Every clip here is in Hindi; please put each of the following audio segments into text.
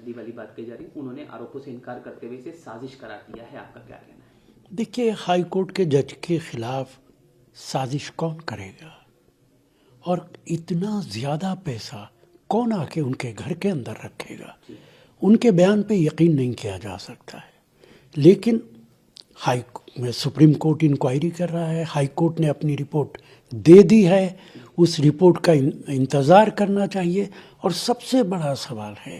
हड्डी वाली बात कही जा रही है, उन्होंने आरोपों से इनकार करते हुए इसे साजिश करार दिया है, आपका क्या कहना है? देखिए, हाई कोर्ट के जज के खिलाफ साजिश कौन करेगा, और इतना ज़्यादा पैसा कौन आके उनके घर के अंदर रखेगा? उनके बयान पे यकीन नहीं किया जा सकता है। लेकिन सुप्रीम कोर्ट इंक्वायरी कर रहा है, हाई कोर्ट ने अपनी रिपोर्ट दे दी है, उस रिपोर्ट का इंतज़ार करना चाहिए। और सबसे बड़ा सवाल है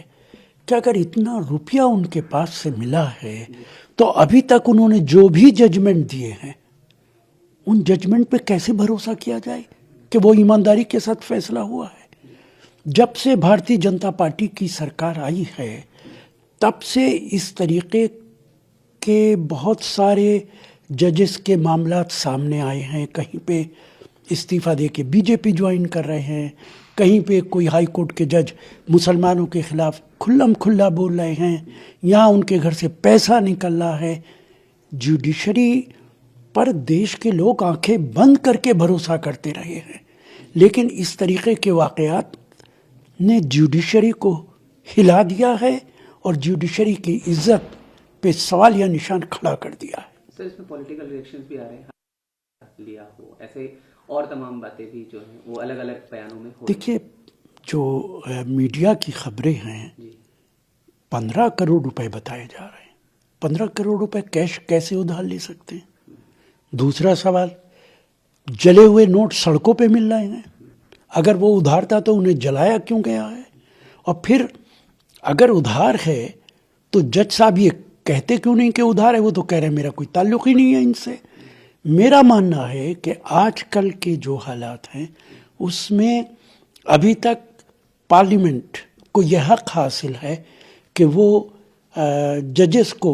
कि अगर इतना रुपया उनके पास से मिला है तो अभी तक उन्होंने जो भी जजमेंट दिए हैं, उन जजमेंट पे कैसे भरोसा किया जाए कि वो ईमानदारी के साथ फैसला हुआ है? जब से भारतीय जनता पार्टी की सरकार आई है, तब से इस तरीके के बहुत सारे जजेस के मामलात सामने आए हैं। कहीं पे इस्तीफ़ा दे के बीजेपी ज्वाइन कर रहे हैं, कहीं पे कोई हाई कोर्ट के जज मुसलमानों के खिलाफ खुल्लम खुल्ला बोल रहे हैं, यहाँ उनके घर से पैसा निकल रहा है। जुडिशरी पर देश के लोग आंखें बंद करके भरोसा करते रहे हैं, लेकिन इस तरीके के वाक़यात ने जुडिशरी को हिला दिया है और जुडिशरी की इज्जत पे सवाल या निशान खड़ा कर दिया है। सर, इसमें पॉलिटिकल रिएक्शंस भी आ रहे हैं, लिया हो ऐसे और तमाम बातें भी जो हैं वो अलग अलग बयानों में हो। देखिए, जो मीडिया की खबरें हैं, 15 करोड़ रुपए बताए जा रहे हैं। 15 करोड़ रुपए कैश कैसे उधार ले सकते हैं? दूसरा सवाल, जले हुए नोट सड़कों पे मिल रहे हैं। अगर वो उधार था तो उन्हें जलाया क्यों गया है? और फिर अगर उधार है तो जज साहब ये कहते क्यों नहीं कि उधार है? वो तो कह रहे हैं मेरा कोई ताल्लुक ही नहीं है इनसे। मेरा मानना है कि आजकल के जो हालात हैं उसमें अभी तक पार्लियामेंट को यह हक हासिल है कि वो जजेस को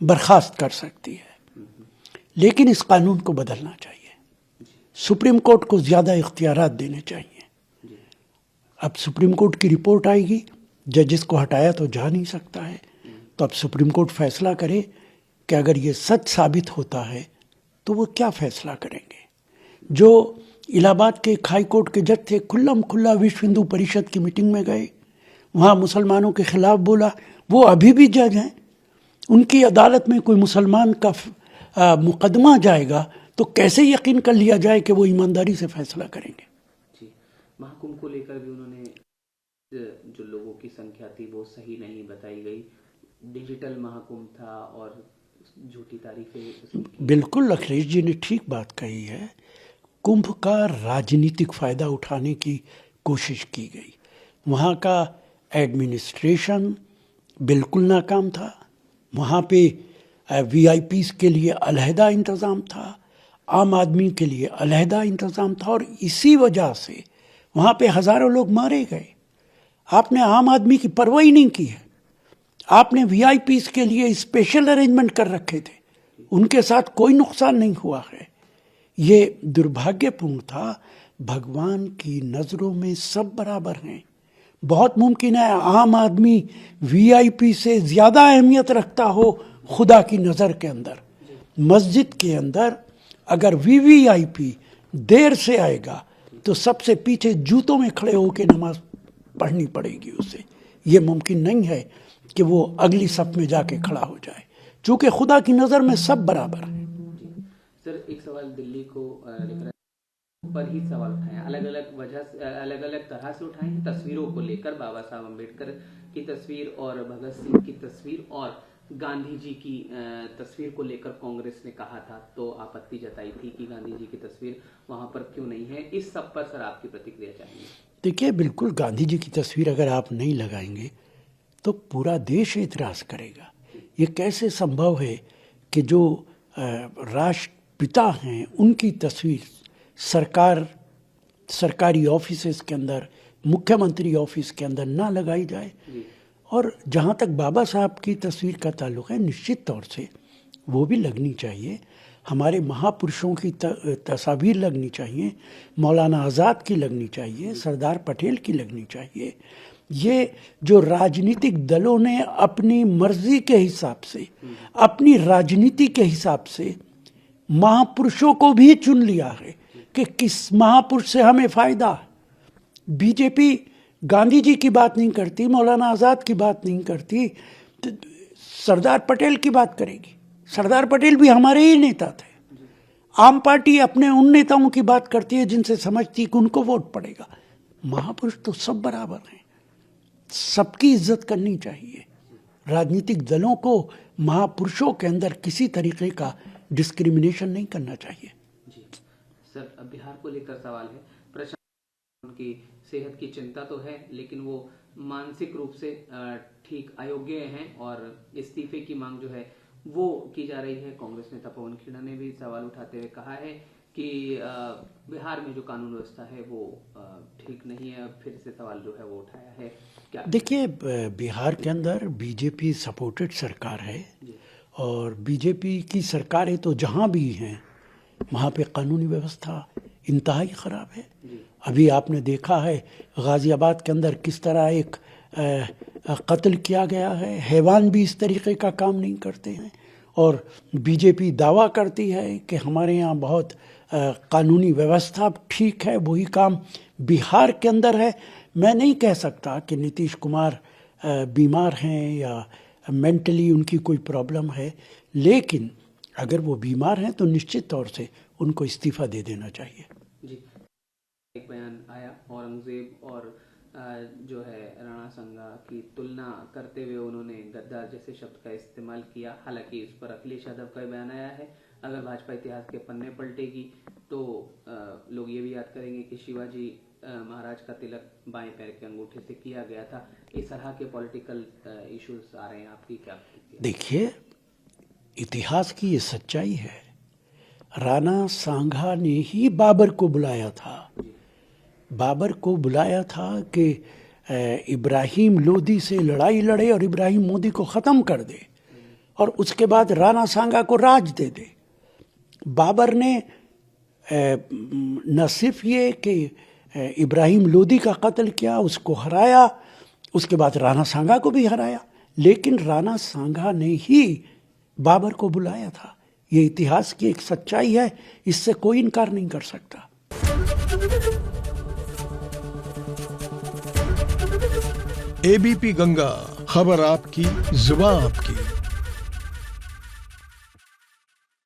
बर्खास्त कर सकती है, लेकिन इस कानून को बदलना चाहिए। सुप्रीम कोर्ट को ज़्यादा इख्तियारात देने चाहिए। अब सुप्रीम कोर्ट की रिपोर्ट आएगी, जजेस को हटाया तो जा नहीं सकता है, तो अब सुप्रीम कोर्ट फैसला करे कि अगर ये सच साबित होता है तो वो क्या फैसला करेंगे। जो इलाहाबाद के हाई कोर्ट के जज थे, खुल्लम खुल्ला विश्व हिंदू परिषद की मीटिंग में गए, वहाँ मुसलमानों के खिलाफ बोला, वो अभी भी जज हैं। उनकी अदालत में कोई मुसलमान का मुकदमा जाएगा तो कैसे यकीन कर लिया जाए कि वो ईमानदारी से फैसला करेंगे? जी, महाकुंभ को लेकर भी उन्होंने जो लोगों की संख्या थी वो सही नहीं बताई गई, डिजिटल महाकुंभ था और झूठी तारीफें। बिल्कुल, अखिलेश जी ने ठीक बात कही है। कुंभ का राजनीतिक फ़ायदा उठाने की कोशिश की गई। वहाँ का एडमिनिस्ट्रेशन बिल्कुल नाकाम था। वहाँ पे वीआईपीज़ के लिए अलहदा इंतज़ाम था, आम आदमी के लिए अलहदा इंतज़ाम था, और इसी वजह से वहाँ पे हज़ारों लोग मारे गए। आपने आम आदमी की परवाह ही नहीं की है। आपने वीआईपीज़ के लिए स्पेशल अरेंजमेंट कर रखे थे, उनके साथ कोई नुकसान नहीं हुआ है। ये दुर्भाग्यपूर्ण था। भगवान की नज़रों में सब बराबर हैं। बहुत मुमकिन है आम आदमी वीआईपी से ज़्यादा अहमियत रखता हो खुदा की नज़र के अंदर। मस्जिद के अंदर अगर वीवीआईपी देर से आएगा तो सबसे पीछे जूतों में खड़े होकर नमाज पढ़नी पड़ेगी उसे। ये मुमकिन नहीं है कि वो अगली सफ में जाके खड़ा हो जाए, चूँकि खुदा की नज़र में सब बराबर है। सर, एक सवाल दिल्ली को पर ही सवाल उठाए, अलग अलग वजह से, अलग अलग तरह से उठाए हैं। तस्वीरों को लेकर बाबा साहब अम्बेडकर की तस्वीर और भगत सिंह की तस्वीर और गांधी जी की तस्वीर को लेकर कांग्रेस ने कहा था, तो आपत्ति जताई थी कि गांधी जी की तस्वीर वहां पर क्यों नहीं है। इस सब पर सर आपकी प्रतिक्रिया चाहिए। देखिए, बिल्कुल गांधी जी की तस्वीर अगर आप नहीं लगाएंगे तो पूरा देश एतराज़ करेगा। ये कैसे संभव है कि जो राष्ट्रपिता हैं उनकी तस्वीर सरकारी ऑफिसेस के अंदर, मुख्यमंत्री ऑफिस के अंदर ना लगाई जाए। और जहाँ तक बाबा साहब की तस्वीर का ताल्लुक़ है, निश्चित तौर से वो भी लगनी चाहिए। हमारे महापुरुषों की तस्वीर लगनी चाहिए, मौलाना आज़ाद की लगनी चाहिए, सरदार पटेल की लगनी चाहिए। ये जो राजनीतिक दलों ने अपनी मर्जी के हिसाब से, अपनी राजनीति के हिसाब से महापुरुषों को भी चुन लिया है कि किस महापुरुष से हमें फ़ायदा। बीजेपी गांधी जी की बात नहीं करती, मौलाना आज़ाद की बात नहीं करती, तो सरदार पटेल की बात करेगी। सरदार पटेल भी हमारे ही नेता थे। आम पार्टी अपने उन नेताओं की बात करती है जिनसे समझती कि उनको वोट पड़ेगा। महापुरुष तो सब बराबर हैं, सबकी इज्जत करनी चाहिए। राजनीतिक दलों को महापुरुषों के अंदर किसी तरीके का डिस्क्रिमिनेशन नहीं करना चाहिए। जी सर, अब बिहार को लेकर सवाल है। प्रशासन उनकी सेहत की चिंता तो है, लेकिन वो मानसिक रूप से ठीक अयोग्य हैं और इस्तीफे की मांग जो है वो की जा रही है। कांग्रेस नेता पवन खेड़ा ने भी सवाल उठाते हुए कहा है कि बिहार में जो कानून व्यवस्था है वो ठीक नहीं है। अब फिर से सवाल जो है वो उठाया है। क्या देखिए, बिहार के अंदर बीजेपी सपोर्टेड सरकार है और बीजेपी की सरकारें तो जहाँ भी हैं वहाँ पे कानूनी व्यवस्था इंतहाई ख़राब है। अभी आपने देखा है गाज़ियाबाद के अंदर किस तरह एक कत्ल किया गया है। हैवान भी इस तरीके का काम नहीं करते हैं और बीजेपी दावा करती है कि हमारे यहाँ बहुत कानूनी व्यवस्था ठीक है। वही काम बिहार के अंदर है। मैं नहीं कह सकता कि नीतीश कुमार बीमार हैं या मेंटली उनकी कोई प्रॉब्लम है, लेकिन अगर वो बीमार हैं तो निश्चित तौर से उनको इस्तीफ़ा दे देना चाहिए। जी, एक बयान आया औरंगजेब और जो है राणा संगा की तुलना करते हुए उन्होंने गद्दार जैसे शब्द का इस्तेमाल किया। हालांकि इस पर अखिलेश यादव का बयान आया है, अगर भाजपा इतिहास के पन्ने पलटेगी तो लोग ये भी याद करेंगे कि शिवाजी महाराज का तिलक बाएं पैर के अंगूठे से किया गया था। इस तरह के पॉलिटिकल इश्यूज आ रहे हैं, आपकी क्या प्रतिक्रिया? देखिए, इतिहास की ये सच्चाई है। राणा सांगा ने ही बाबर को बुलाया था। बाबर को बुलाया था कि इब्राहिम लोदी से लड़ाई लड़े और इब्राहिम मोदी को ख़त्म कर दे और उसके बाद राणा सांगा को राज दे दे। बाबर ने न सिर्फ ये कि इब्राहिम लोदी का कत्ल किया, उसको हराया, उसके बाद राणा सांगा को भी हराया, लेकिन राणा सांगा ने ही बाबर को बुलाया था। ये इतिहास की एक सच्चाई है, इससे कोई इनकार नहीं कर सकता। एबीपी गंगा, खबर आपकी, जुबान आपकी।